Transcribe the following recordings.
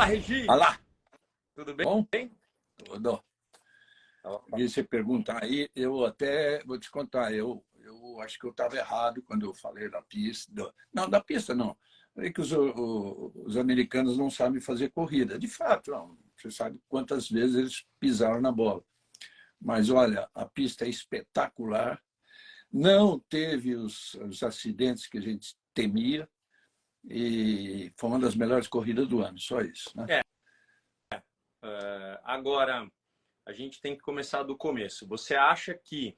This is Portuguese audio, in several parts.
Regi! Olá, Tudo bem? bom? Tudo. E você perguntar aí, eu até vou te contar, eu acho que eu estava errado quando eu falei da pista. Não, da pista não. Falei que os americanos não sabem fazer corrida. De fato, não. Você sabe quantas vezes eles pisaram na bola. Mas, olha, a pista é espetacular. Não teve os acidentes que a gente temia. E foi uma das melhores corridas do ano, só isso, né? Agora, a gente tem que começar do começo. Você acha que...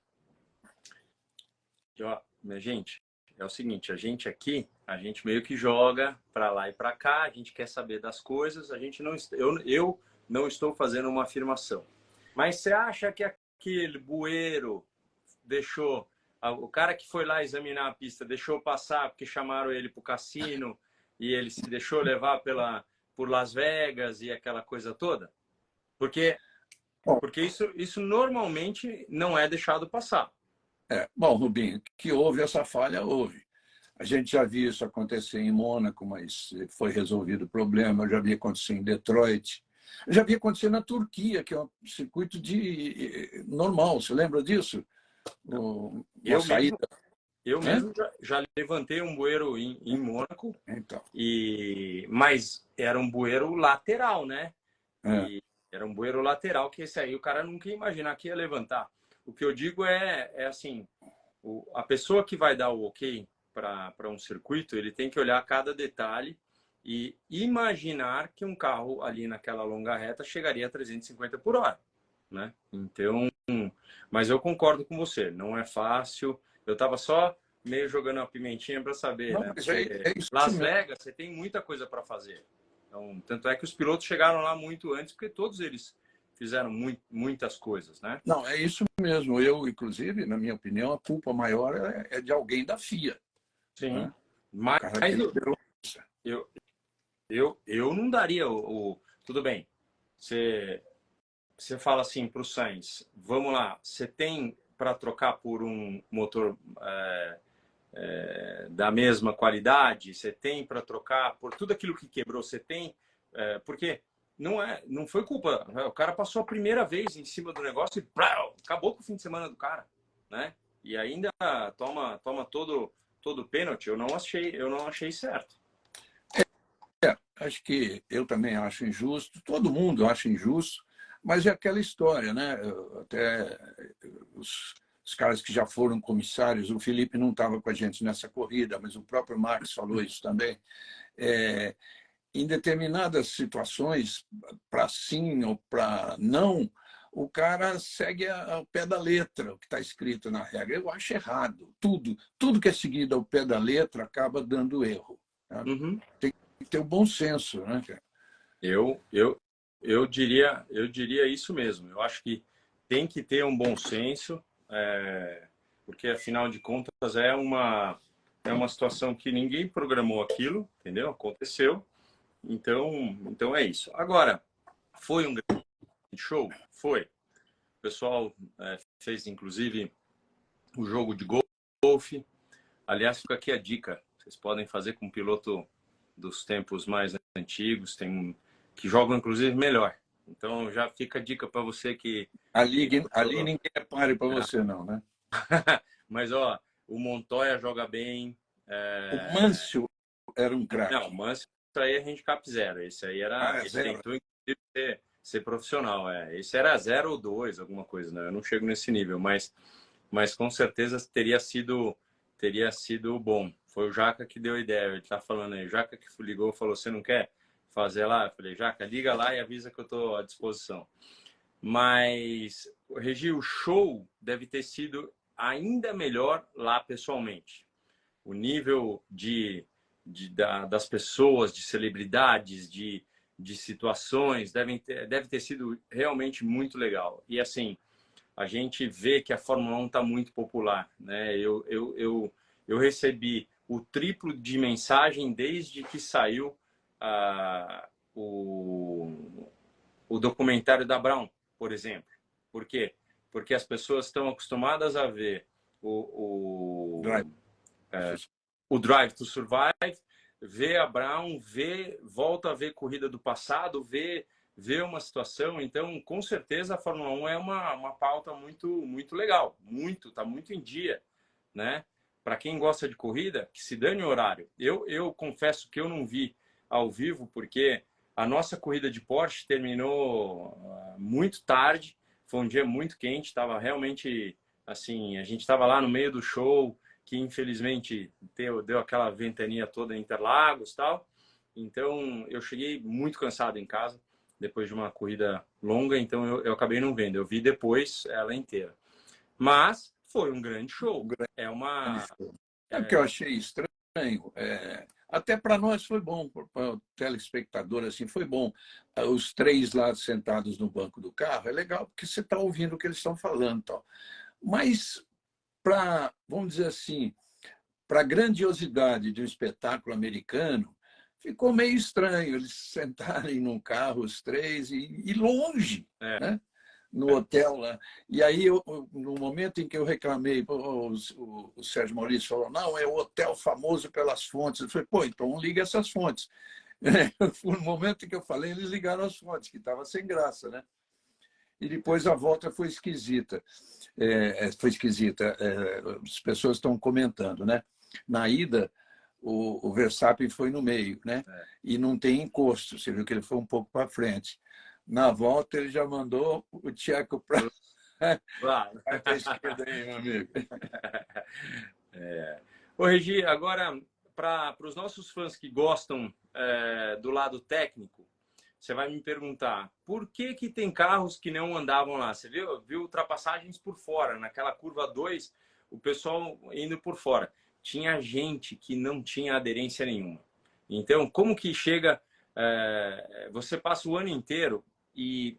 Ó, minha gente, é o seguinte, a gente aqui, a gente meio que joga para lá e para cá, a gente quer saber das coisas, a gente não, eu não estou fazendo uma afirmação. Mas você acha que aquele bueiro deixou, o cara que foi lá examinar a pista, deixou passar porque chamaram ele para o cassino e ele se deixou levar por Las Vegas e aquela coisa toda? Porque isso normalmente não é deixado passar. Bom, Rubinho, que houve essa falha, houve. A gente já viu isso acontecer em Mônaco, mas foi resolvido o problema. Eu já vi acontecer em Detroit. Eu já vi acontecer na Turquia, que é um circuito normal. Você lembra disso? Uma saída. Eu mesmo já levantei um bueiro em Mônaco, Então, mas era um bueiro lateral, né? é. E era um bueiro lateral que esse aí o cara nunca ia imaginar que ia levantar. O que eu digo é assim, a pessoa que vai dar o ok para um circuito, ele tem que olhar cada detalhe e imaginar que um carro ali naquela longa reta chegaria a 350 por hora, né? Então, mas eu concordo com você, não é fácil. Eu estava só meio jogando uma pimentinha para saber, Não, né? mas Porque é isso Las mesmo. Vegas, você tem muita coisa para fazer. Então, tanto é que os pilotos chegaram lá muito antes, porque todos eles fizeram muitas coisas, né? Não, é isso mesmo. Eu, inclusive, na minha opinião, a culpa maior é de alguém da FIA. Sim. Né? O Mas cara que liberou isso. eu não daria Tudo bem. Você fala assim para o Sainz, vamos lá, você tem para trocar por um motor da mesma qualidade? Você tem para trocar por tudo aquilo que quebrou? Você tem? Porque não foi culpa. O cara passou a primeira vez em cima do negócio e acabou com o fim de semana do cara, né? E ainda toma todo o pênalti. Eu não achei certo. Acho que eu também acho injusto, todo mundo acha injusto, mas é aquela história, né? Até os caras que já foram comissários, o Felipe não estava com a gente nessa corrida, mas o próprio Max falou isso também. Em determinadas situações, para sim ou para não, o cara segue ao pé da letra o que está escrito na regra. Eu acho errado. Tudo que é seguido ao pé da letra acaba dando erro. Né? Uhum. Tem que ter o bom senso, né, cara? Eu diria isso mesmo. Eu acho que tem que ter um bom senso, porque afinal de contas é uma situação que ninguém programou aquilo, entendeu? Aconteceu. Então é isso. Agora, foi um grande show? Foi. O pessoal fez inclusive o jogo de golfe. Aliás, fica aqui a dica. Vocês podem fazer com um piloto dos tempos mais antigos, que jogam inclusive melhor. Então já fica a dica para você que Ali ninguém é páreo para você, não, né? Mas ó, o Montoya joga bem. O Mâncio era um Não, o craque. Mansell, isso aí é handicap zero. Esse aí Ah, é ele zero. tentou inclusive ser profissional. Esse era 0 ou 2, alguma coisa, né? Eu não chego nesse nível, mas com certeza teria sido bom. Foi o Jaca que deu a ideia. Ele tá falando aí, o Jaca que ligou falou: você não quer fazer lá? Eu falei: Jaca, liga lá e avisa que eu estou à disposição. Mas, Regi, o show deve ter sido ainda melhor lá pessoalmente. O nível das pessoas, de celebridades, de situações, deve ter sido realmente muito legal. E assim, a gente vê que a Fórmula 1 está muito popular, né? Eu recebi o triplo de mensagem desde que saiu o documentário da Brown, por exemplo. Por quê? Porque as pessoas estão acostumadas a ver Drive. o Drive to Survive, vê a Brown, volta a ver corrida do passado, vê uma situação. Então, com certeza, a Fórmula 1 é uma pauta muito legal. Tá muito em dia, né? Para quem gosta de corrida, que se dane o horário. Eu confesso que eu não vi ao vivo, porque a nossa corrida de Porsche terminou muito tarde. Foi um dia muito quente, estava realmente assim, a gente estava lá no meio do show, que infelizmente deu aquela ventania toda em Interlagos e tal. Então, eu cheguei muito cansado em casa, depois de uma corrida longa, então eu acabei não vendo. Eu vi depois ela inteira. Mas foi um grande show. É uma... É o que eu achei estranho. Até para nós foi bom, para o telespectador, assim, foi bom. Os três lá sentados no banco do carro, é legal, porque você está ouvindo o que eles estão falando. Tal. Mas, vamos dizer assim, para a grandiosidade de um espetáculo americano, ficou meio estranho eles sentarem num carro, os três, e longe, né? No hotel lá. E aí, no momento em que eu reclamei, o Sérgio Maurício falou, não, é o hotel famoso pelas fontes. Eu falei, pô, então liga essas fontes. No momento em que eu falei, eles ligaram as fontes, que estava sem graça, né? E depois a volta foi esquisita. Foi esquisita. As pessoas estão comentando, né? Na ida, o Verstappen foi no meio, né? E não tem encosto. Você viu que ele foi um pouco para frente. Na volta, ele já mandou o Tcheco para a esquerda aí, meu amigo. Ô, Regi, agora, para os nossos fãs que gostam do lado técnico, você vai me perguntar, por que tem carros que não andavam lá? Você viu ultrapassagens por fora, naquela curva 2, o pessoal indo por fora. Tinha gente que não tinha aderência nenhuma. Então, como que chega... você passa o ano inteiro e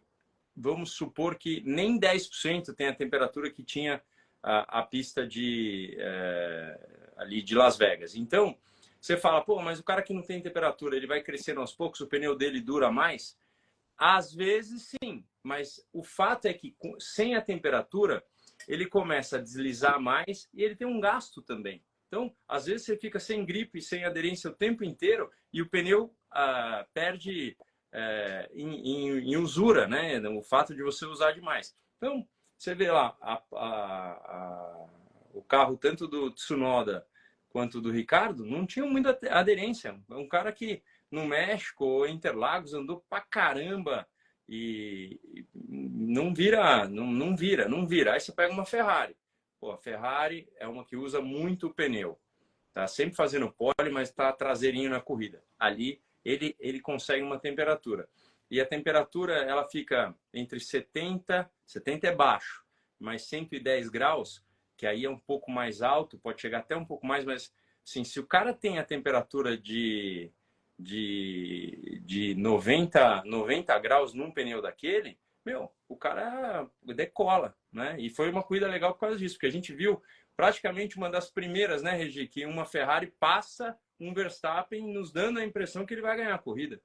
vamos supor que nem 10% tem a temperatura que tinha a pista ali de Las Vegas. Então, você fala, pô, mas o cara que não tem temperatura, ele vai crescendo aos poucos, o pneu dele dura mais? Às vezes, sim. Mas o fato é que, sem a temperatura, ele começa a deslizar mais e ele tem um gasto também. Então, às vezes, você fica sem gripe, sem aderência o tempo inteiro e o pneu perde em usura, né? O fato de você usar demais. Então, você vê lá o carro tanto do Tsunoda quanto do Ricardo não tinha muita aderência. É um cara que no México ou Interlagos andou pra caramba e não vira. Aí você pega uma Ferrari. Pô, a Ferrari é uma que usa muito o pneu. Tá sempre fazendo pole, mas tá traseirinho na corrida. Ali ele consegue uma temperatura. E a temperatura ela fica entre 70 é baixo, mas 110 graus, que aí é um pouco mais alto, pode chegar até um pouco mais, mas assim, se o cara tem a temperatura de 90 graus num pneu daquele, o cara decola, né? E foi uma corrida legal por causa disso, porque a gente viu praticamente uma das primeiras, né, Regi, que uma Ferrari passa um Verstappen nos dando a impressão que ele vai ganhar a corrida.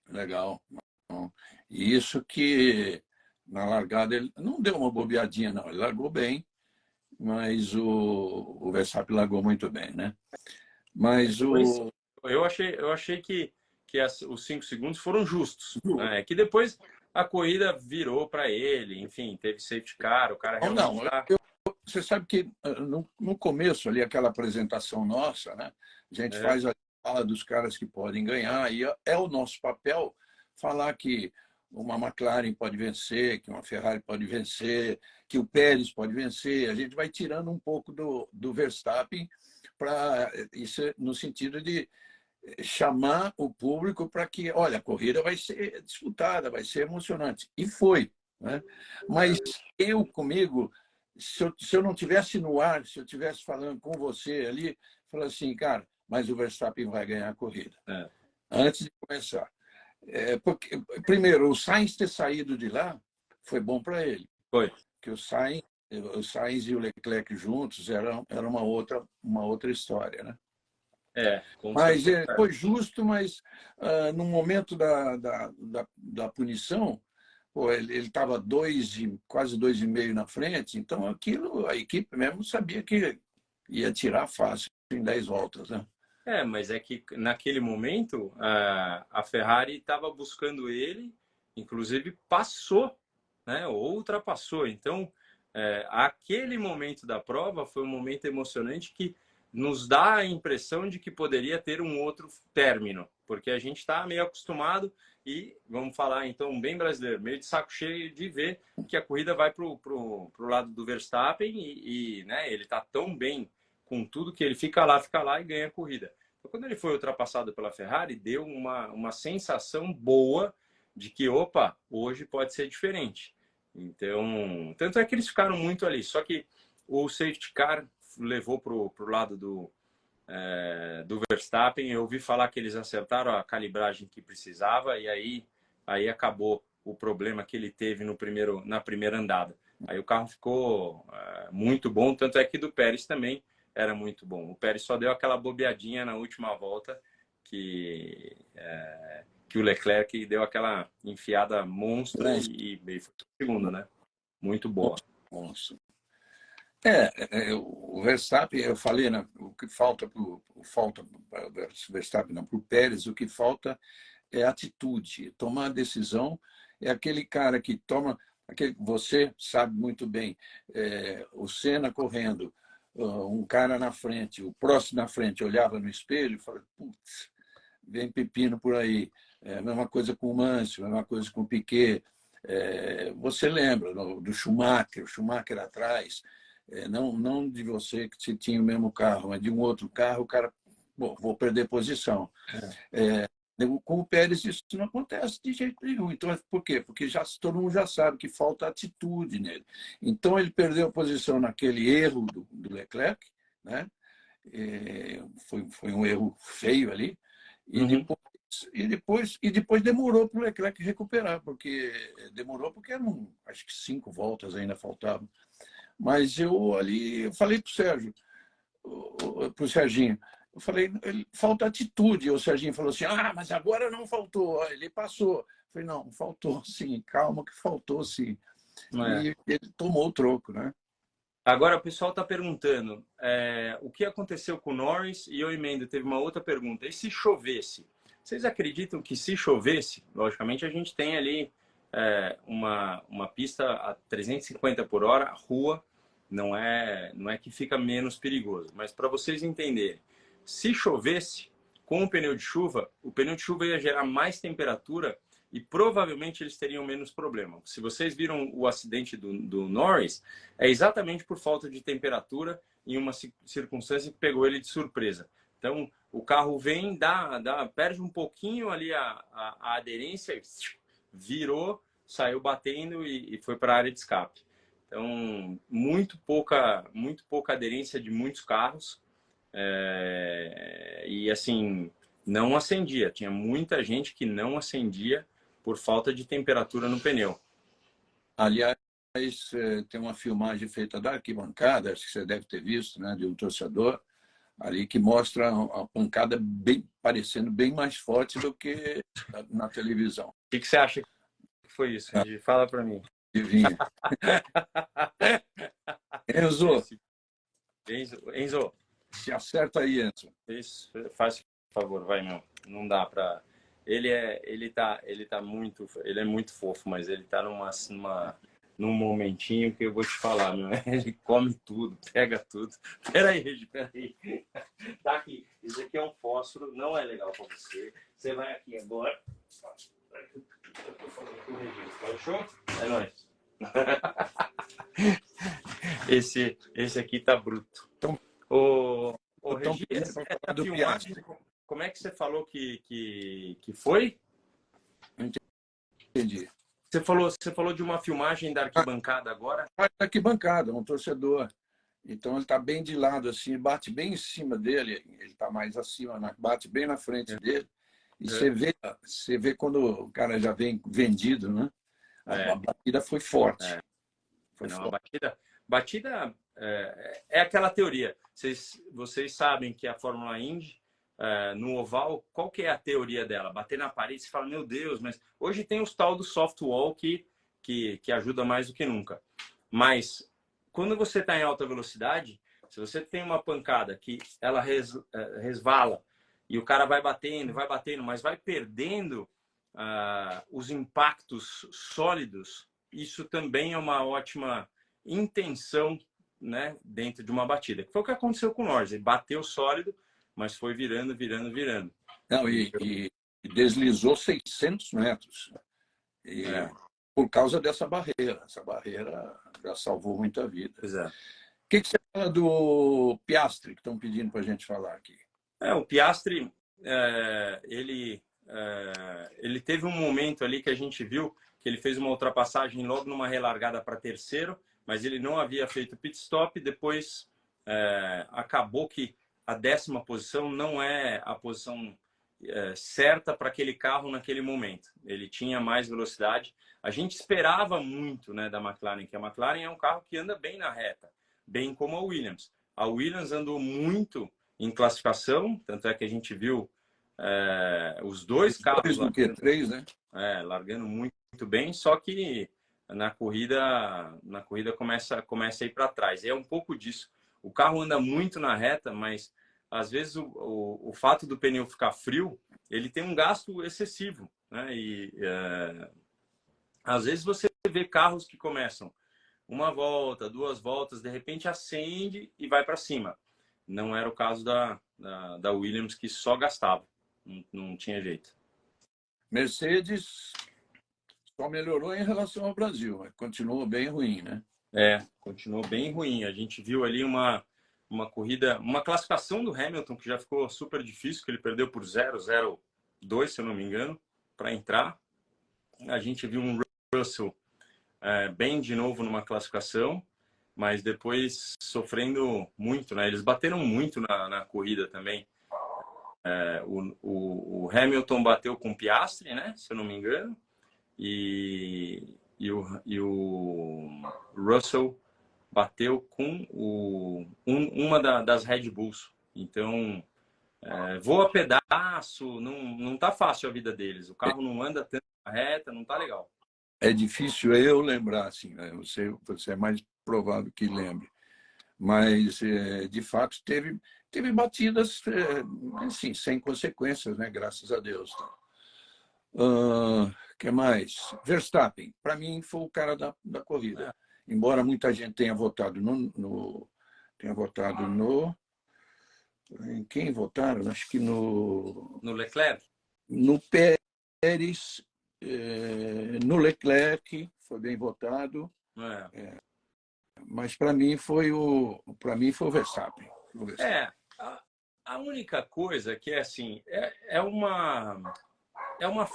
Legal. E isso que na largada ele não deu uma bobeadinha, não. Ele largou bem, mas o Verstappen largou muito bem, né? Mas depois, eu achei que os 5 segundos foram justos, né? Que depois a corrida virou para ele, enfim, teve safety car, o cara realmente você sabe que no começo ali, aquela apresentação nossa, né? A gente faz a fala dos caras que podem ganhar, e é o nosso papel falar que uma McLaren pode vencer, que uma Ferrari pode vencer, que o Pérez pode vencer. A gente vai tirando um pouco do Verstappen para isso no sentido de chamar o público para que, olha, a corrida vai ser disputada, vai ser emocionante. E foi, né? Mas comigo, se eu não tivesse no ar, se eu estivesse falando com você ali, falando assim, cara, mas o Verstappen vai ganhar a corrida. Antes de começar. Porque, primeiro, o Sainz ter saído de lá foi bom para ele. Foi. Porque o Sainz e o Leclerc juntos era uma outra história, né? Mas foi justo, mas no momento da punição, pô, ele estava quase 2,5 na frente, então aquilo a equipe mesmo sabia que ia tirar fácil em 10 voltas, né? Mas é que naquele momento a Ferrari estava buscando ele, inclusive passou, né? Ou ultrapassou. Então, aquele momento da prova foi um momento emocionante que nos dá a impressão de que poderia ter um outro término, porque a gente está meio acostumado e, vamos falar então, bem brasileiro, meio de saco cheio de ver que a corrida vai para o lado do Verstappen né, ele está tão bem com tudo que ele fica lá e ganha a corrida. Então, quando ele foi ultrapassado pela Ferrari, deu uma sensação boa de que, opa, hoje pode ser diferente. Então, tanto é que eles ficaram muito ali. Só que o safety car levou para o lado do Verstappen. Eu ouvi falar que eles acertaram a calibragem que precisava e aí acabou o problema que ele teve na primeira andada. Aí o carro ficou muito bom, tanto é que do Pérez também era muito bom. O Pérez só deu aquela bobeadinha na última volta que o Leclerc deu aquela enfiada monstra e foi o segundo, né? Muito boa. Monstro. O Verstappen, eu falei, né, o que falta para o Verstappen, não, para o Pérez, o que falta é atitude, tomar a decisão. É aquele cara que toma, você sabe muito bem, o Senna correndo, um cara na frente, o próximo na frente olhava no espelho e falava, putz, vem pepino por aí. A mesma coisa com o Mansell, a mesma coisa com o Piquet. Você lembra do Schumacher, o Schumacher atrás, não de você que se tinha o mesmo carro, mas de um outro carro, o cara, bom, vou perder posição. Com o Pérez isso não acontece de jeito nenhum. Então, por quê? Porque todo mundo já sabe que falta atitude nele. Então, ele perdeu a posição naquele erro do Leclerc, né? Foi um erro feio ali. E depois demorou para o Leclerc recuperar, porque eram, acho que 5 voltas ainda faltavam. Mas eu falei para o Sérgio, para o Serginho, eu falei, falta atitude. E o Serginho falou assim, mas agora não faltou, ele passou. Eu falei, não, faltou sim, calma que faltou sim. E ele tomou o troco, né? Agora o pessoal está perguntando o que aconteceu com o Norris, e eu emendo, teve uma outra pergunta. E se chovesse? Vocês acreditam que se chovesse, logicamente a gente tem ali uma pista a 350 por hora, rua, não é que fica menos perigoso, mas para vocês entenderem, se chovesse com o pneu de chuva ia gerar mais temperatura e provavelmente eles teriam menos problema. Se vocês viram o acidente do Norris, é exatamente por falta de temperatura em uma circunstância que pegou ele de surpresa. Então, o carro vem, perde um pouquinho ali a aderência, virou, saiu batendo e foi para a área de escape. Então, muito pouca aderência de muitos carros. E assim, não acendia. Tinha muita gente que não acendia por falta de temperatura no pneu. Aliás, tem uma filmagem feita da arquibancada, acho que você deve ter visto, né, de um torcedor ali que mostra a pancada parecendo bem mais forte do que na televisão. O que você acha que foi isso? Fala para mim. Adivinha. Enzo. Se acerta aí, Enzo. Isso, faz favor, vai, meu. Não dá para. Ele é muito fofo, mas ele tá num momentinho que eu vou te falar, meu. Ele come tudo, pega tudo. Peraí, Regi, peraí. Tá aqui. Isso aqui é um fósforo, não é legal para você. Você vai aqui agora. Eu tô falando com o Regi. Fechou? É nóis. Esse aqui tá bruto. Então, Regi, essa filmagem, como é que você falou que foi? Entendi. Você falou de uma filmagem da arquibancada agora? Da arquibancada, um torcedor. Então ele está bem de lado, assim, bate bem em cima dele, ele está mais acima, bate bem na frente dele. E você vê quando o cara já vem vendido, né? A batida foi forte. A batida é aquela teoria. Vocês sabem que a Fórmula Indy, no oval, qual que é a teoria dela? Bater na parede, você fala, meu Deus, mas hoje tem os tal do soft wall que ajuda mais do que nunca. Mas quando você está em alta velocidade, se você tem uma pancada que ela resvala e o cara vai batendo, mas vai perdendo os impactos sólidos, isso também é uma ótima intenção, né, dentro de uma batida. Foi o que aconteceu com o Norris. Ele bateu sólido, mas foi virando. Não, e deslizou 600 metros. Por causa dessa barreira. Essa barreira já salvou muita vida. Pois é. O que você fala do Piastri, que estão pedindo para a gente falar aqui? O Piastri, ele teve um momento ali que a gente viu que ele fez uma ultrapassagem logo numa relargada para terceiro, mas ele não havia feito pit stop. Depois acabou que a 10ª posição não é a posição certa para aquele carro naquele momento. Ele tinha mais velocidade. A gente esperava muito, né, da McLaren, que a McLaren é um carro que anda bem na reta, bem como a Williams. A Williams andou muito em classificação, tanto é que a gente viu os dois carros do Q3, né? largando muito bem, só que na corrida começa a ir para trás. E é um pouco disso. O carro anda muito na reta, mas às vezes o fato do pneu ficar frio, ele tem um gasto excessivo, né? E às vezes você vê carros que começam uma volta, 2 voltas, de repente acende e vai para cima. Não era o caso da Williams, que só gastava, não tinha jeito. Mercedes só melhorou em relação ao Brasil, mas continuou bem ruim, né? Continuou bem ruim. A gente viu ali uma corrida, uma classificação do Hamilton que já ficou super difícil, que ele perdeu por 0,02, se eu não me engano, para entrar. A gente viu um Russell bem de novo numa classificação, mas depois sofrendo muito, né? Eles bateram muito na corrida também. O Hamilton bateu com o Piastri, né? Se eu não me engano, e o Russell bateu com uma das Red Bulls. Então, voa pedaço, não tá fácil a vida deles. O carro não anda tanto na reta, não tá legal. É difícil eu lembrar, assim, né? Você é mais provável que lembre. Mas, de fato, teve batidas assim, sem consequências, né? Graças a Deus. Que mais? Verstappen, para mim, foi o cara da corrida. Embora muita gente tenha votado em quem votaram? Acho que no Leclerc? No Pérez, no Leclerc, foi bem votado. Mas para mim foi o Verstappen. A única coisa que é assim, é uma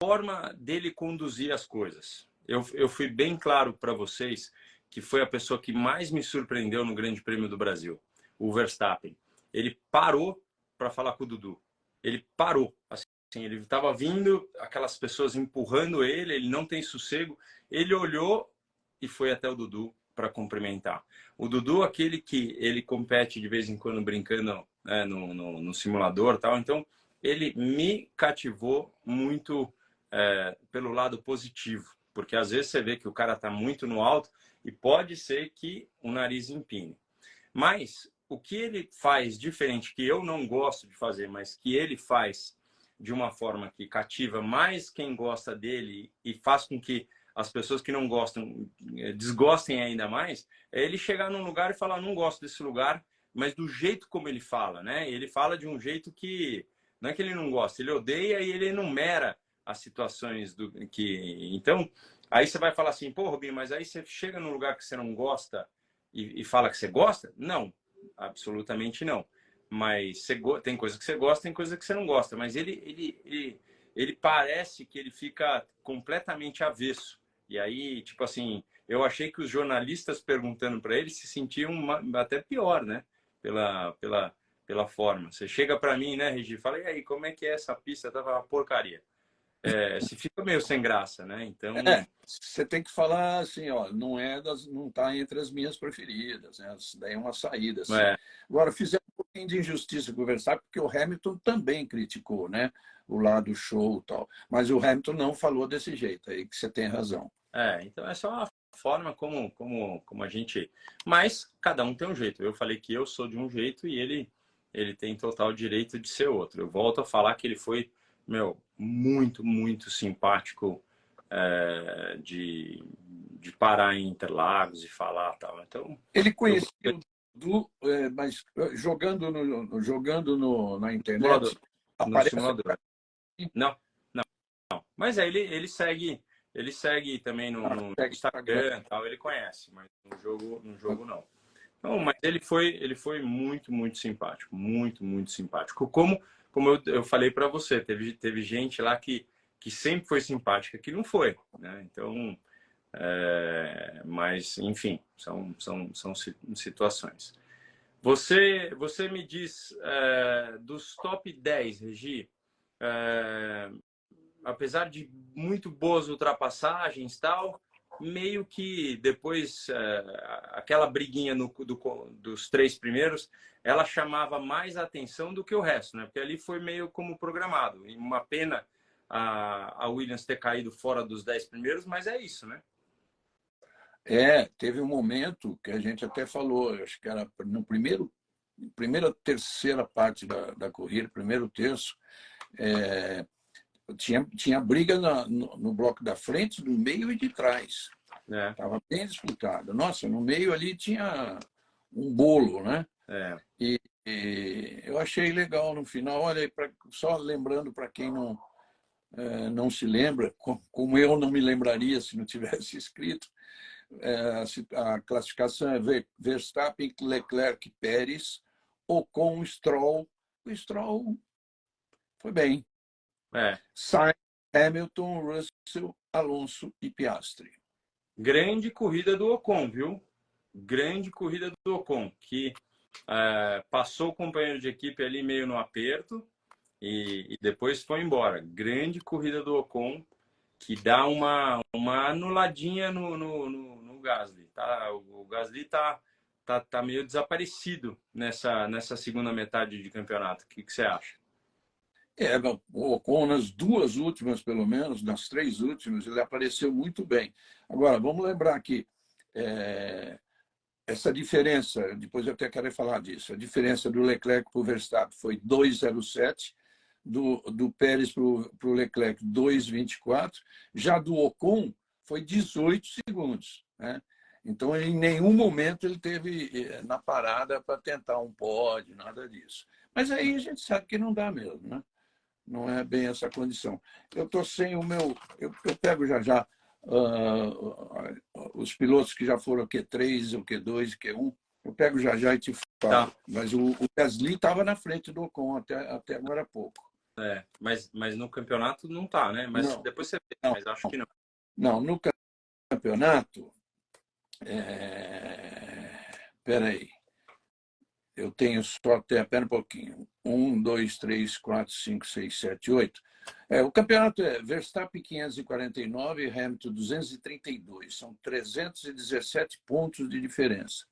forma dele conduzir as coisas. Eu fui bem claro para vocês que foi a pessoa que mais me surpreendeu no Grande Prêmio do Brasil, o Verstappen. Ele parou para falar com o Dudu. Ele parou. Assim, ele estava vindo, aquelas pessoas empurrando ele não tem sossego. Ele olhou e foi até o Dudu para cumprimentar. O Dudu, aquele que ele compete de vez em quando brincando, né, no simulador, tal. Então, ele me cativou muito pelo lado positivo, porque às vezes você vê que o cara está muito no alto e pode ser que o nariz empine. Mas o que ele faz diferente, que eu não gosto de fazer, mas que ele faz de uma forma que cativa mais quem gosta dele e faz com que as pessoas que não gostam desgostem ainda mais, é ele chegar num lugar e falar, não gosto desse lugar, mas do jeito como ele fala, né? Ele fala de um jeito que não é que ele não gosta, ele odeia e ele enumera as situações então aí você vai falar assim, pô, Rubinho, mas aí você chega num lugar que você não gosta e fala que você gosta? Não, absolutamente não. Mas tem coisa que você gosta, tem coisa que você não gosta, mas ele parece que ele fica completamente avesso. E aí, tipo assim, eu achei que os jornalistas perguntando para ele se sentiam até pior, né? Pela forma. Você chega para mim, né, Regi, fala, e aí, como é que é essa pista? Tava uma porcaria. Se fica meio sem graça, né? Então... você tem que falar assim, ó, não tá entre as minhas preferidas, né? Isso daí é uma saída, assim. Agora, fizeram um pouquinho de injustiça com o Verstappen, porque o Hamilton também criticou, né? O lado show e tal. Mas o Hamilton não falou desse jeito, aí que você tem razão. Então é só uma forma como a gente... Mas cada um tem um jeito. Eu falei que eu sou de um jeito e ele ele tem total direito de ser outro. Eu volto a falar que ele foi, meu, muito, muito simpático de parar em Interlagos e falar tal. Então, Ele conhecia o Dudu, mas jogando na simulador, internet, no aparece. simulador. Não, não. Mas aí ele segue também no Instagram e tal, ele conhece, mas no jogo não. Não, mas ele foi muito, muito simpático, muito, muito simpático. Como eu falei para você, teve gente lá que sempre foi simpática, que não foi, né? Então, mas enfim, são situações. Você me diz dos top 10, Regi, apesar de muito boas ultrapassagens e tal, meio que depois aquela briguinha dos três primeiros, ela chamava mais atenção do que o resto, né? Porque ali foi meio como programado. E uma pena a Williams ter caído fora dos 10 primeiros, mas é isso, né? Teve um momento que a gente até falou, acho que era no primeira terceira parte da corrida, primeiro terço, tinha briga no bloco da frente, do meio e de trás. Estava bem disputado. Nossa, no meio ali tinha um bolo, né? E eu achei legal no final. Olha, só lembrando para quem não se lembra, como eu não me lembraria se não tivesse escrito, a classificação é Verstappen, Leclerc, Pérez, Ocon, Stroll. O Stroll foi bem. Sainz, Hamilton, Russell, Alonso e Piastri. Grande corrida do Ocon, viu? Grande corrida do Ocon, que passou o companheiro de equipe ali meio no aperto e depois foi embora. Grande corrida do Ocon, que dá uma anuladinha no Gasly. Tá? O Gasly tá meio desaparecido nessa segunda metade de campeonato. O que você acha? O Ocon, nas duas últimas, pelo menos, nas três últimas, ele apareceu muito bem. Agora, vamos lembrar que essa diferença, depois eu até quero falar disso, a diferença do Leclerc para o Verstappen foi 2,07, do Pérez para o Leclerc 2,24, já do Ocon foi 18 segundos. Né? Então, em nenhum momento ele teve na parada para tentar um pódio, nada disso. Mas aí a gente sabe que não dá mesmo, né? Não é bem essa condição. Eu estou sem o meu. Eu pego já os pilotos que já foram Q3, o Q2, Q1. Eu pego já e te falo. Tá. Mas o Gasly estava na frente do Ocon até agora há pouco. Mas no campeonato não está, né? Mas não, depois você vê, não, mas acho que não. Não, no campeonato. Peraí. Eu tenho só até, pera um pouquinho, 1, 2, 3, 4, 5, 6, 7, 8. O campeonato é Verstappen 549 e Hamilton 232. São 317 pontos de diferença.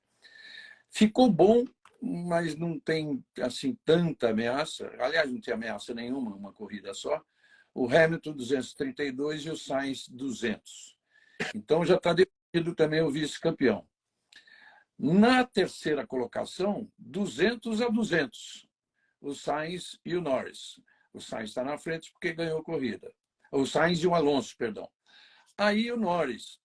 Ficou bom, mas não tem assim tanta ameaça. Aliás, não tem ameaça nenhuma, uma corrida só. O Hamilton 232 e o Sainz 200. Então já está definido também o vice-campeão. Na terceira colocação, 200 a 200, o Sainz e o Norris. O Sainz está na frente porque ganhou a corrida. O Sainz e o Alonso, perdão. Aí o Norris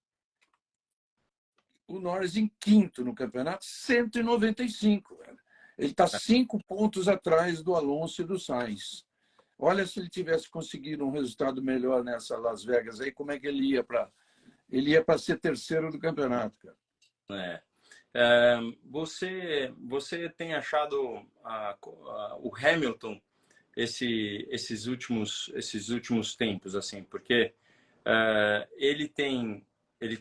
em quinto no campeonato, 195. Ele está 5 pontos atrás do Alonso e do Sainz. Olha, se ele tivesse conseguido um resultado melhor nessa Las Vegas, aí como é que ele ia para... Ele ia para ser terceiro do campeonato, cara. Você tem achado o Hamilton esses últimos tempos, assim, porque ele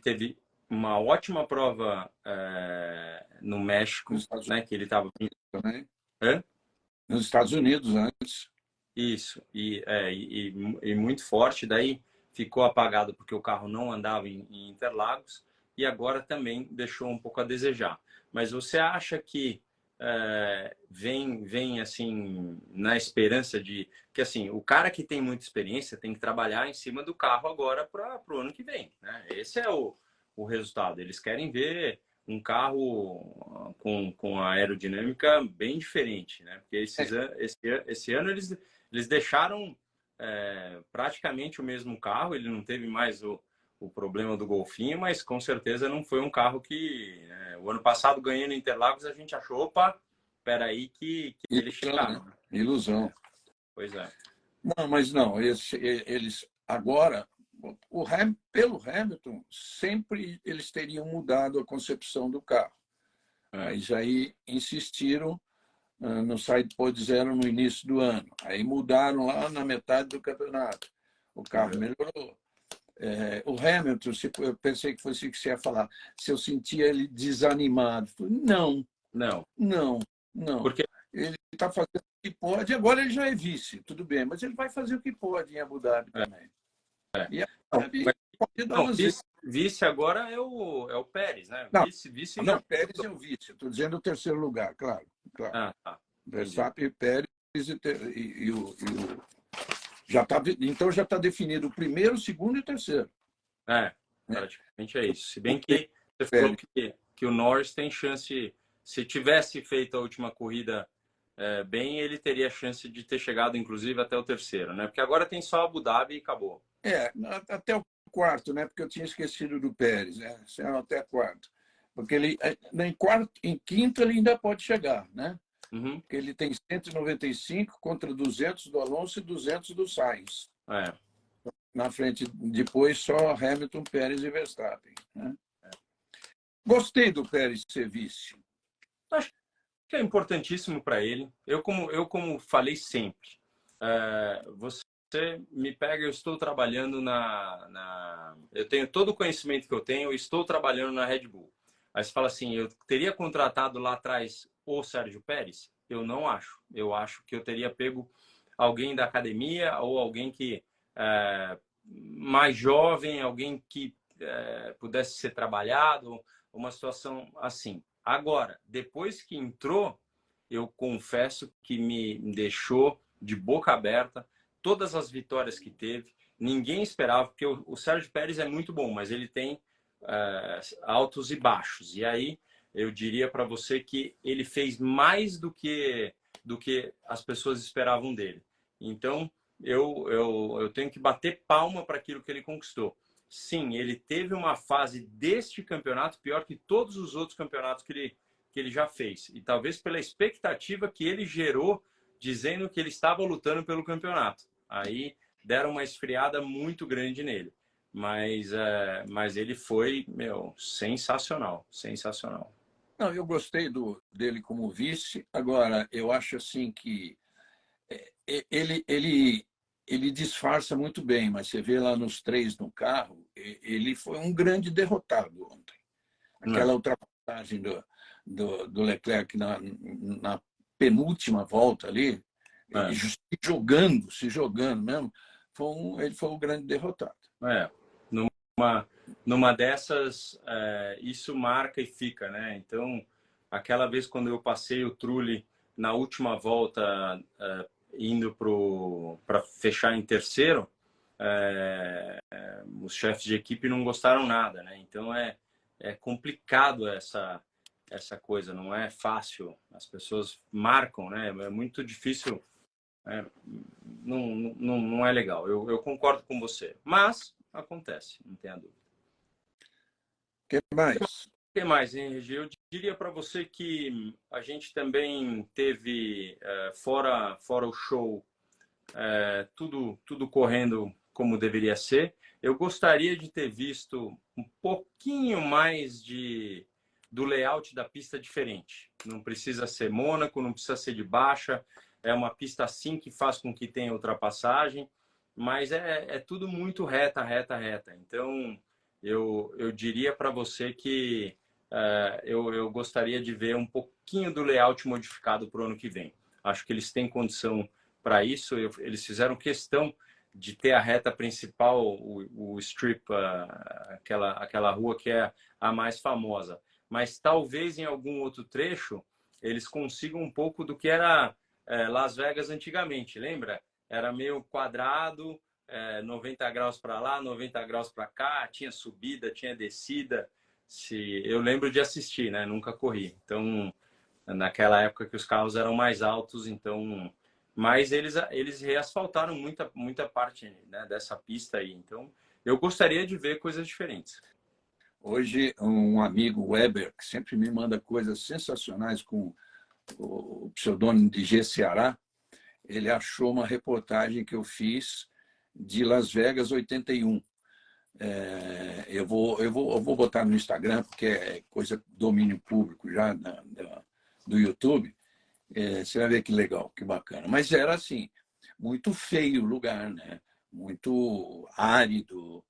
teve uma ótima prova no México, né, que ele estava também. Nos Estados Unidos antes. Isso, e muito forte, daí ficou apagado porque o carro não andava em Interlagos e agora também deixou um pouco a desejar. Mas você acha que vem assim na esperança de que assim o cara que tem muita experiência tem que trabalhar em cima do carro agora para o ano que vem, né? Esse é o resultado. Eles querem ver um carro com a aerodinâmica bem diferente, né? Porque esse ano eles deixaram praticamente o mesmo carro, ele não teve mais o problema do golfinho, mas com certeza não foi um carro que... Né, o ano passado, ganhando Interlagos, a gente achou, opa, peraí que eles chegaram. Né? Ilusão. Pois é. Não, mas não, eles agora, pelo Hamilton, sempre eles teriam mudado a concepção do carro. Mas aí insistiram no Sidepod Zero no início do ano. Aí mudaram lá na metade do campeonato. O carro melhorou. O Hamilton, eu pensei que fosse o que você ia falar, se eu sentia ele desanimado. Não, não. Porque ele está fazendo o que pode, agora ele já é vice, tudo bem, mas ele vai fazer o que pode em Abu Dhabi também. E Abu Dhabi pode dar vice agora é o Pérez, né? Não, vice não, Pérez é o vice, estou dizendo o terceiro lugar, claro. Tá. Verstappen, Pérez e o então já está definido o primeiro, o segundo e o terceiro. Praticamente é isso. Se bem que você falou que o Norris tem chance, se tivesse feito a última corrida bem, ele teria chance de ter chegado, inclusive, até o terceiro, né? Porque agora tem só Abu Dhabi e acabou. Até o quarto, né? Porque eu tinha esquecido do Pérez, né? Até quarto. Porque ele, em quinto ele ainda pode chegar, né? Uhum. Porque ele tem 195 contra 200 do Alonso e 200 do Sainz. Na frente, depois só Hamilton, Pérez e Verstappen. Né? Gostei do Pérez ser vice. Acho que é importantíssimo para ele. Eu como falei sempre, você me pega, eu estou trabalhando eu tenho todo o conhecimento que eu tenho, eu estou trabalhando na Red Bull. Aí você fala assim, eu teria contratado lá atrás o Sérgio Pérez? Eu não acho. Eu acho que eu teria pego alguém da academia ou alguém que mais jovem, alguém que pudesse ser trabalhado, uma situação assim. Agora, depois que entrou, eu confesso que me deixou de boca aberta. Todas as vitórias que teve, ninguém esperava, porque o Sérgio Pérez é muito bom, mas ele tem altos e baixos. E aí eu diria para você que ele fez mais do que as pessoas esperavam dele. Então eu tenho que bater palma para aquilo que ele conquistou. Sim, ele teve uma fase deste campeonato pior que todos os outros campeonatos que ele já fez. E talvez pela expectativa que ele gerou, dizendo que ele estava lutando pelo campeonato. Aí deram uma esfriada muito grande nele. Mas ele foi, sensacional. Sensacional. Não, eu gostei dele como vice. Agora, eu acho assim que ele disfarça muito bem, mas você vê lá nos três no carro, ele foi um grande derrotado ontem. Aquela ultrapassagem do Leclerc na penúltima volta ali, se jogando mesmo, ele foi o grande derrotado. Numa dessas, isso marca e fica, né? Então, aquela vez quando eu passei o Trulli na última volta, indo para fechar em terceiro, os chefes de equipe não gostaram nada, né? Então, é complicado essa coisa, não é fácil. As pessoas marcam, né? É muito difícil. Não é legal. Eu concordo com você. Mas acontece, não tenha dúvida. O que mais? O que mais, hein, Regi? Eu diria para você que a gente também teve, fora o show, tudo correndo como deveria ser. Eu gostaria de ter visto um pouquinho mais do layout da pista diferente. Não precisa ser Mônaco, não precisa ser de baixa. É uma pista assim que faz com que tenha ultrapassagem, mas é tudo muito reta. Então, eu diria para você que eu gostaria de ver um pouquinho do layout modificado para o ano que vem. Acho que eles têm condição para isso. Eles fizeram questão de ter a reta principal, o strip, aquela rua que é a mais famosa. Mas talvez em algum outro trecho eles consigam um pouco do que era Las Vegas antigamente, lembra? Era meio quadrado, 90 graus para lá, 90 graus para cá, tinha subida, tinha descida. se eu lembro de assistir, né? Nunca corri. Então, naquela época que os carros eram mais altos, então, mas eles reasfaltaram muita parte, né, dessa pista aí. Então, eu gostaria de ver coisas diferentes. Hoje, um amigo, Weber, que sempre me manda coisas sensacionais com o pseudônimo de G. Ceará, ele achou uma reportagem que eu fiz de Las Vegas 81. Eu vou botar no Instagram, porque é coisa domínio público já do YouTube. Você vai ver que legal, que bacana. Mas era assim, muito feio o lugar, né? Muito árido,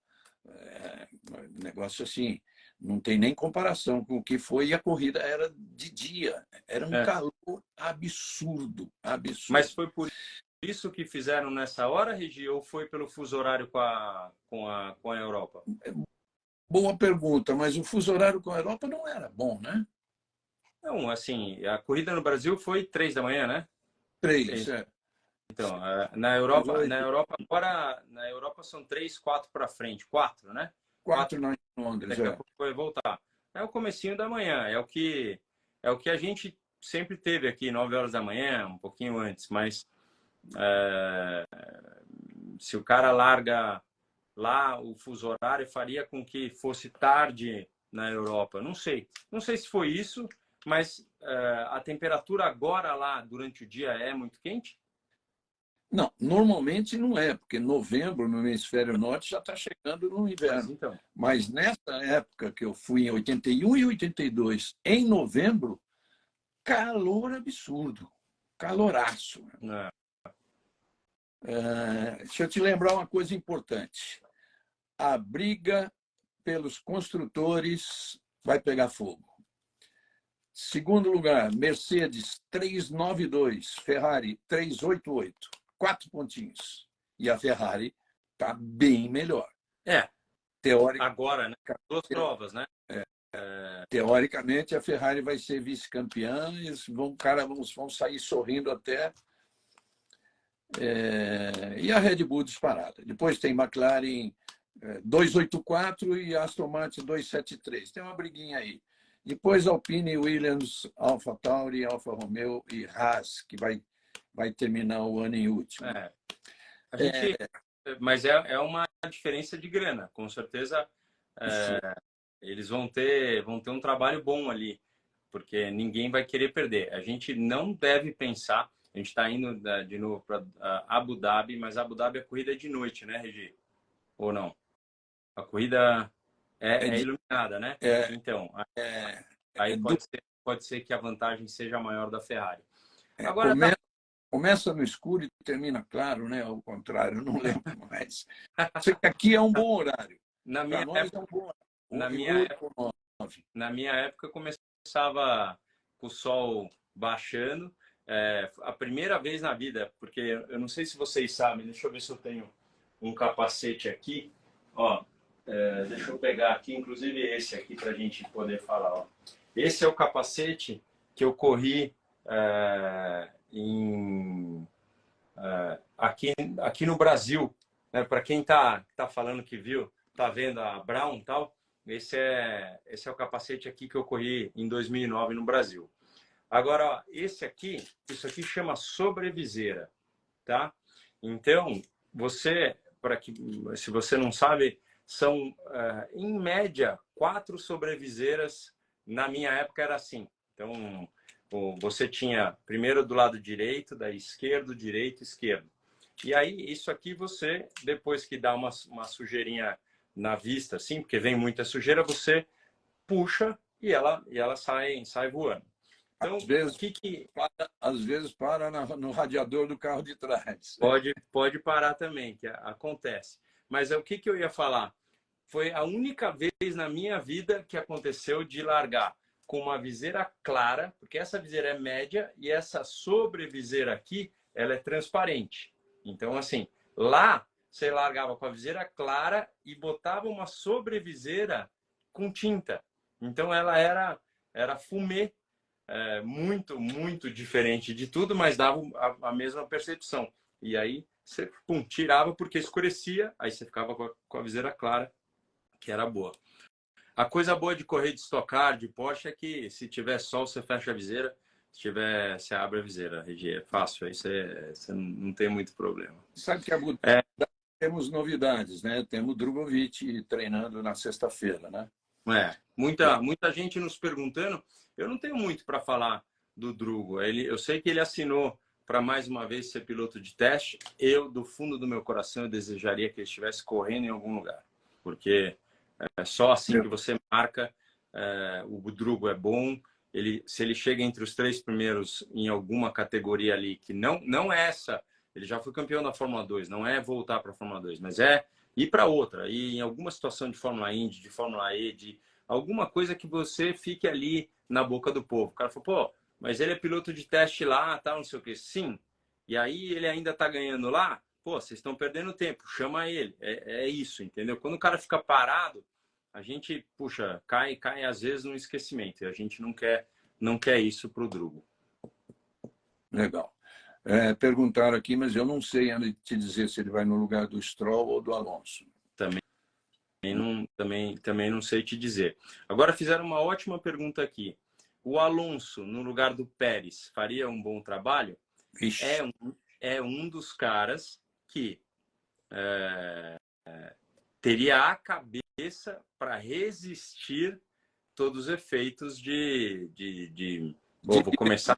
negócio assim, não tem nem comparação com o que foi, e a corrida era de dia, era um calor absurdo, absurdo. Mas foi por isso que fizeram nessa hora, Regi, ou foi pelo fuso horário com a Europa? Boa pergunta, mas o fuso horário com a Europa não era bom, né? Não, assim, a corrida no Brasil foi 3 da manhã, né? 3, Então, na Europa agora, na Europa são 3, 4 para frente, 4, né? 4 em Londres, daqui a pouco vai voltar. É o comecinho da manhã, é o que a gente sempre teve aqui, 9 horas da manhã, um pouquinho antes, mas se o cara larga lá, o fuso horário faria com que fosse tarde na Europa. Não sei se foi isso, mas a temperatura agora lá durante o dia é muito quente? Não, normalmente não é, porque novembro no hemisfério norte já está chegando no inverno. Então. Mas nessa época que eu fui em 81 e 82, em novembro, calor absurdo, caloraço. Deixa eu te lembrar uma coisa importante. A briga pelos construtores vai pegar fogo. Segundo lugar, Mercedes 392, Ferrari 388, 4 pontinhos. E a Ferrari está bem melhor. Agora, né? 2 provas, né? Teoricamente, a Ferrari vai ser vice-campeã e vão sair sorrindo até. E a Red Bull disparada. Depois tem McLaren 284 e Aston Martin 273. Tem uma briguinha aí. Depois Alpine, Williams, Alfa Tauri, Alfa Romeo e Haas, que vai terminar o ano em último. Mas é uma diferença de grana, com certeza. Eles vão ter um trabalho bom ali, porque ninguém vai querer perder. A gente não deve pensar. A gente está indo de novo para Abu Dhabi, mas Abu Dhabi a corrida é de noite, né, Regi? Ou não? A corrida é iluminada, né? Então, aí pode ser que a vantagem seja maior da Ferrari. Agora começa no escuro e termina claro, né? Ao contrário, não lembro mais. Aqui é um bom horário. Na minha época, é um bom horário. Na minha época começava com o sol baixando. A primeira vez na vida, porque eu não sei se vocês sabem, deixa eu ver se eu tenho um capacete aqui. Ó, deixa eu pegar aqui, inclusive esse aqui para a gente poder falar. Ó. Esse é o capacete que eu corri aqui no Brasil. Né? Para quem tá falando que viu, tá vendo a Brown e tal, esse é o capacete aqui que eu corri em 2009 no Brasil. Agora, ó, isso aqui chama sobreviseira, tá? Então, se você não sabe, são, em média, 4 sobreviseiras. Na minha época era assim. Então, você tinha primeiro do lado direito, daí esquerdo, direito, esquerdo. E aí, isso aqui você, depois que dá uma sujeirinha na vista, assim, porque vem muita sujeira, você puxa e ela sai voando. Então, às vezes para no radiador do carro de trás. Pode parar também, que acontece. Mas o que eu ia falar? Foi a única vez na minha vida que aconteceu de largar com uma viseira clara, porque essa viseira é média e essa sobreviseira aqui, ela é transparente. Então, assim, lá você largava com a viseira clara e botava uma sobreviseira com tinta. Então, ela era fumê. Muito, muito diferente de tudo, mas dava a mesma percepção. E aí você tirava porque escurecia, aí você ficava com a viseira clara, que era boa. A coisa boa de correr de Stock Car, de Porsche, é que se tiver sol, você fecha a viseira. Se tiver, você abre a viseira, Regi. É fácil, aí você não tem muito problema. Sabe que a É, temos novidades, né? Temos Drogovic treinando na sexta-feira, né? muita gente nos perguntando. Eu não tenho muito para falar do Drugo. Eu sei que ele assinou para mais uma vez ser piloto de teste. Eu, do fundo do meu coração, eu desejaria que ele estivesse correndo em algum lugar, porque é só assim que você marca. O Drugo é bom. Se ele chega entre os 3 primeiros em alguma categoria ali, que não é essa, ele já foi campeão da Fórmula 2, não é voltar para a Fórmula 2, mas é ir para outra, e em alguma situação de Fórmula Indy, de Fórmula E, de alguma coisa que você fique ali na boca do povo. O cara falou, pô, mas ele é piloto de teste lá, tal, não sei o quê. Sim. E aí ele ainda tá ganhando lá, pô, vocês estão perdendo tempo, chama ele. É isso, entendeu? Quando o cara fica parado, a gente, puxa, cai às vezes no esquecimento. E a gente não quer isso pro Drugo. Legal. Perguntaram aqui, mas eu não sei ainda te dizer se ele vai no lugar do Stroll ou do Alonso. Também não sei te dizer. Agora fizeram uma ótima pergunta aqui. O Alonso, no lugar do Pérez, faria um bom trabalho? É um dos caras que teria a cabeça para resistir todos os efeitos vou começar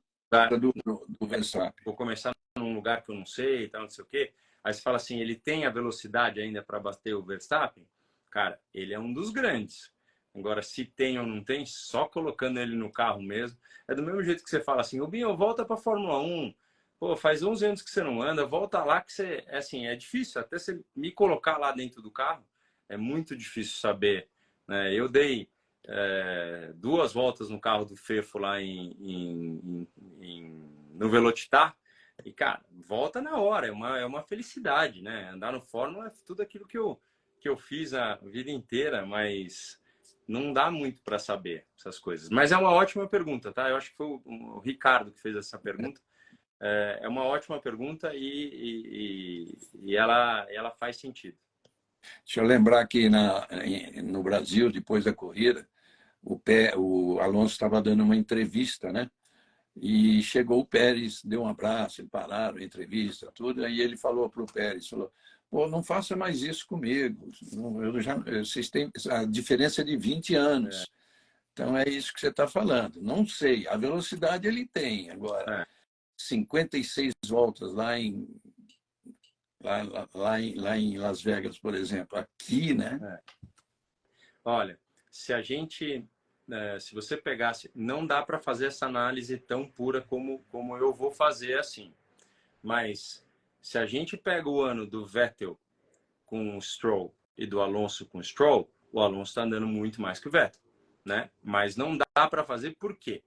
vou começar num lugar que eu não sei e tal, não sei o quê. Aí você fala assim, ele tem a velocidade ainda para bater o Verstappen? Cara, ele é um dos grandes. Agora, se tem ou não tem, só colocando ele no carro mesmo. É do mesmo jeito que você fala assim, Rubinho, volta para a Fórmula 1. Pô, faz 11 anos que você não anda, volta lá que você... é difícil, até você me colocar lá dentro do carro, é muito difícil saber. Né? Eu dei 2 voltas no carro do Fefo lá no Velocitar, e, cara, volta na hora, é uma felicidade, né? Andar no Fórmula é tudo aquilo que eu fiz a vida inteira, mas não dá muito para saber essas coisas. Mas é uma ótima pergunta, tá? Eu acho que foi o Ricardo que fez essa pergunta. É uma ótima pergunta e ela faz sentido. Deixa eu lembrar que no Brasil, depois da corrida, o Alonso estava dando uma entrevista, né? E chegou o Pérez, deu um abraço, eles pararam a entrevista, tudo, aí ele falou para o Pérez, falou, pô, não faça mais isso comigo, vocês têm a diferença de 20 anos, então é isso que você está falando. Não sei, a velocidade ele tem, agora 56 voltas lá em Las Vegas, por exemplo, aqui, né? Olha, se você pegasse, não dá para fazer essa análise tão pura como eu vou fazer assim. Mas se a gente pega o ano do Vettel com o Stroll e do Alonso com o Stroll, o Alonso está andando muito mais que o Vettel, né? Mas não dá para fazer por quê?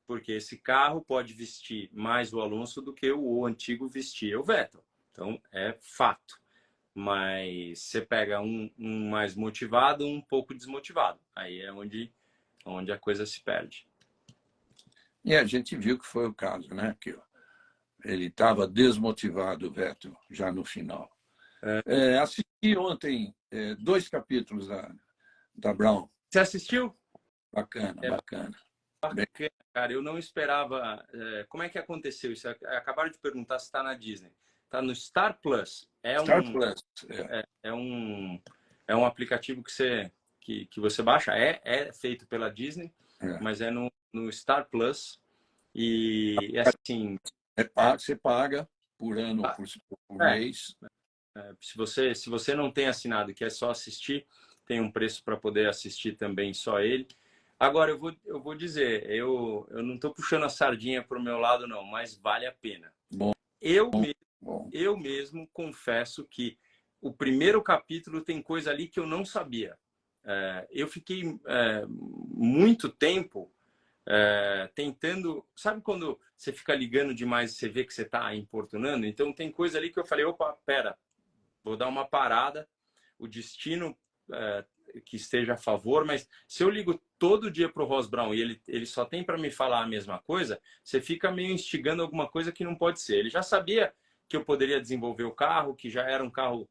Porque esse carro pode vestir mais o Alonso do que o antigo vestia o Vettel. Então, é fato. Mas você pega um mais motivado, um pouco desmotivado. Aí é onde a coisa se perde. E a gente viu que foi o caso, né? Que ele estava desmotivado, o Vettel, já no final. Assisti ontem 2 capítulos da Brown. Você assistiu? Bacana, bacana. Bacana, cara. Eu não esperava. Como é que aconteceu isso? Acabaram de perguntar se está na Disney. Está no Star Plus. É um aplicativo que você baixa. É feito pela Disney, mas é no Star Plus. E assim. Você paga por ano, por mês. Se você não tem assinado, que é só assistir, tem um preço para poder assistir também, só ele. Agora, eu vou dizer, eu não estou puxando a sardinha para o meu lado, não, mas vale a pena. Bom. Eu mesmo confesso que o primeiro capítulo tem coisa ali que eu não sabia. Eu fiquei muito tempo tentando... Sabe quando você fica ligando demais e você vê que você está importunando? Então, tem coisa ali que eu falei, opa, pera, vou dar uma parada, o destino que esteja a favor, mas se eu ligo todo dia para o Ross Brown e ele só tem para me falar a mesma coisa, você fica meio instigando alguma coisa que não pode ser. Ele já sabia que eu poderia desenvolver o carro, que já era um carro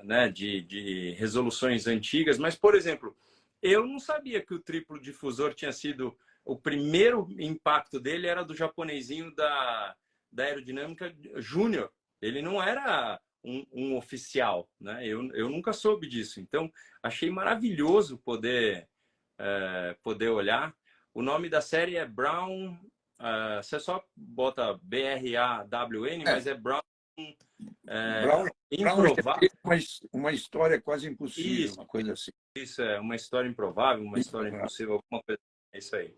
né, de resoluções antigas, mas, por exemplo, eu não sabia que o triplo difusor tinha sido... O primeiro impacto dele era do japonesinho da aerodinâmica Júnior. Ele não era um oficial, né? Eu nunca soube disso. Então, achei maravilhoso poder olhar. O nome da série é Brown... você só bota BRAWN, mas é Brown... Brown improvável. Uma história quase impossível, Isso, uma coisa assim. isso é uma história improvável, uma história impossível, alguma coisa. É isso aí.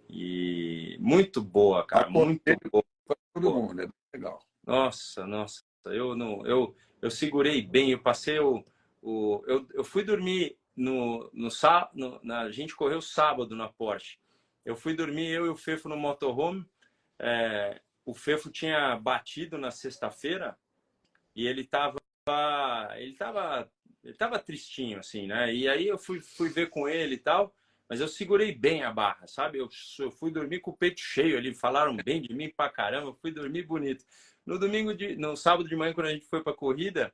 E muito boa, cara, muito boa. Para todo mundo, é legal. Nossa, nossa, eu segurei bem, eu passei eu fui dormir a gente correu sábado na Porsche. Eu fui dormir, eu e o Fefo no motorhome. O Fefo tinha batido na sexta-feira e ele tava tristinho, assim, né? E aí eu fui ver com ele e tal, mas eu segurei bem a barra, sabe? Eu fui dormir com o peito cheio ali, falaram bem de mim pra caramba, eu fui dormir bonito. No sábado de manhã, quando a gente foi pra corrida,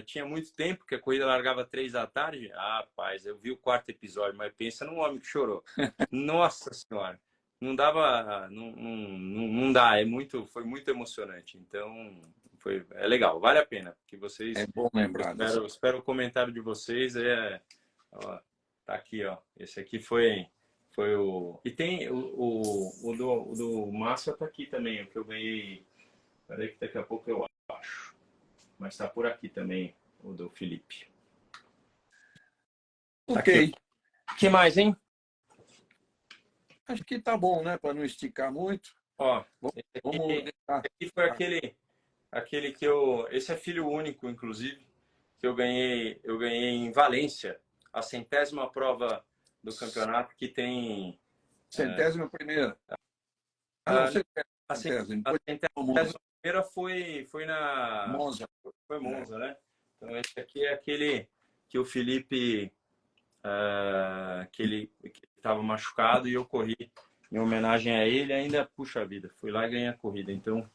tinha muito tempo, que a corrida largava 3 da tarde. Ah, rapaz, eu vi o 4º episódio, mas pensa num homem que chorou. Nossa Senhora! Não dava, não dá, foi muito emocionante. Então, é legal, vale a pena, porque vocês... É bom lembrar. Espero o comentário de vocês. Ó, tá aqui, ó. Esse aqui foi o... E tem o do Márcio tá aqui também, o que eu ganhei. Peraí que daqui a pouco eu acho. Mas tá por aqui também, o do Felipe. Ok. O que mais, hein? Acho que tá bom, né? Para não esticar muito. Ó, Esse aqui foi aquele que esse é filho único, inclusive, que eu ganhei em Valência, a 100ª prova do campeonato, que tem... 101ª. Não, a 100ª primeira foi na Monza. Foi Monza, né? Então esse aqui é aquele que o Felipe que ele estava machucado e eu corri em homenagem a ele. Ainda, puxa vida, fui lá e ganhei a corrida. Então,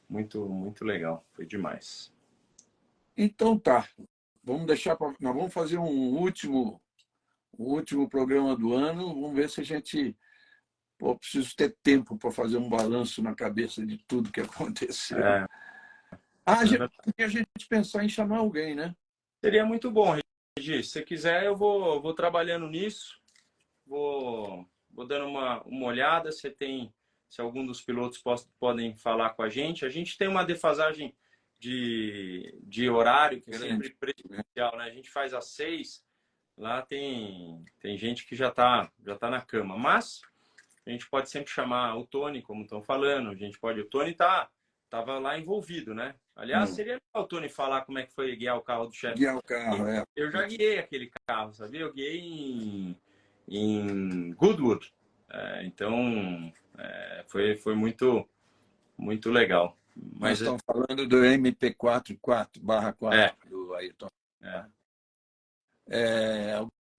muito legal, foi demais. Então tá, vamos deixar nós vamos fazer um último programa do ano. Vamos ver se a gente preciso ter tempo para fazer um balanço na cabeça de tudo que aconteceu. A gente pensar em chamar alguém, né? Seria muito bom, Regi. Se você quiser, eu vou trabalhando nisso, vou dando uma olhada. Se algum dos pilotos podem falar com a gente. A gente tem uma defasagem de horário, que é sempre prejudicial, né? A gente faz às 6, lá tem gente que já tá na cama. Mas a gente pode sempre chamar o Tony, como estão falando. O Tony tava lá envolvido, né? Aliás, seria legal o Tony falar como é que foi guiar o carro do chefe. Guiar o carro, Eu já guiei aquele carro, sabia? Eu guiei em Goodwood. Então, foi muito legal. Mas estão falando do MP4/4 do Ayrton.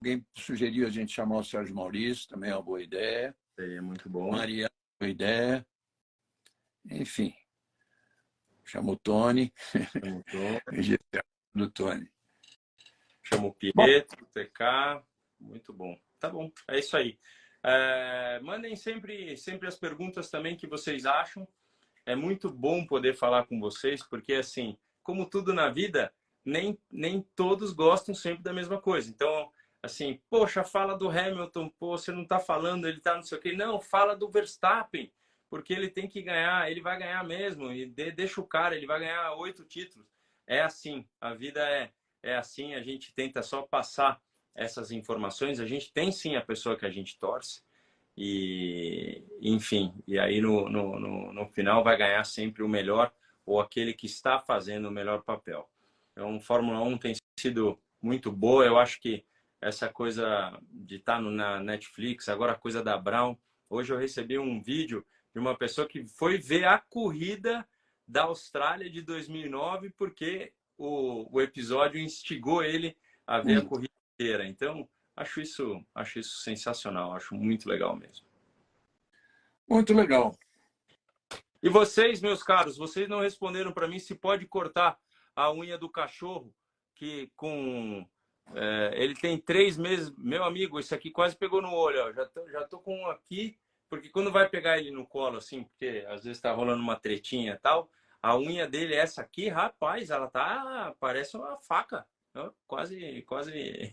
Alguém sugeriu a gente chamar o Sérgio Maurício, também é uma boa ideia. Seria muito bom. Maria, boa ideia. Enfim, chama o Tony. do Tony. Chama o Pietro, o TK. Muito bom. Tá bom, é isso aí. Mandem sempre as perguntas também que vocês acham. É muito bom poder falar com vocês, porque, assim, como tudo na vida, nem todos gostam sempre da mesma coisa. Então, assim, poxa, fala do Hamilton, pô, você não tá falando, ele tá não sei o quê. Não, fala do Verstappen, porque ele tem que ganhar, ele vai ganhar mesmo, e deixa o cara, ele vai ganhar 8 títulos. É assim, a vida é assim, a gente tenta só passar essas informações. A gente tem sim a pessoa que a gente torce, e enfim, e aí no final vai ganhar sempre o melhor, ou aquele que está fazendo o melhor papel. Então, Fórmula 1 tem sido muito boa. Eu acho que essa coisa de estar na Netflix, agora a coisa da Brown. Hoje eu recebi um vídeo de uma pessoa que foi ver a corrida da Austrália de 2009, porque o episódio instigou ele a ver a corrida inteira. Então, acho isso sensacional, acho muito legal mesmo. Muito legal. E vocês, meus caros, vocês não responderam para mim se pode cortar a unha do cachorro, que com... ele tem 3 meses. Meu amigo, esse aqui quase pegou no olho. Ó. Já tô com um aqui, porque quando vai pegar ele no colo, assim, porque às vezes tá rolando uma tretinha e tal, a unha dele, essa aqui, rapaz, ela tá... parece uma faca. Quase, quase...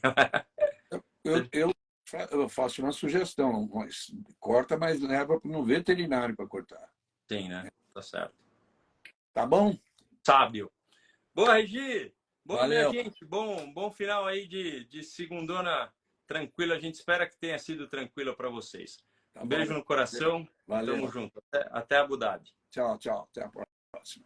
Eu faço uma sugestão, corta, mas leva no veterinário para cortar. Sim, né? Tá certo. Tá bom? Sábio. Boa, Regi! Bom, minha Valeu. gente, bom final aí de segundona tranquila. A gente espera que tenha sido tranquila para vocês. Tá Um beijo bom. no coração. Valeu. Tamo junto. Até Abu Dhabi. Tchau, tchau. Até a próxima.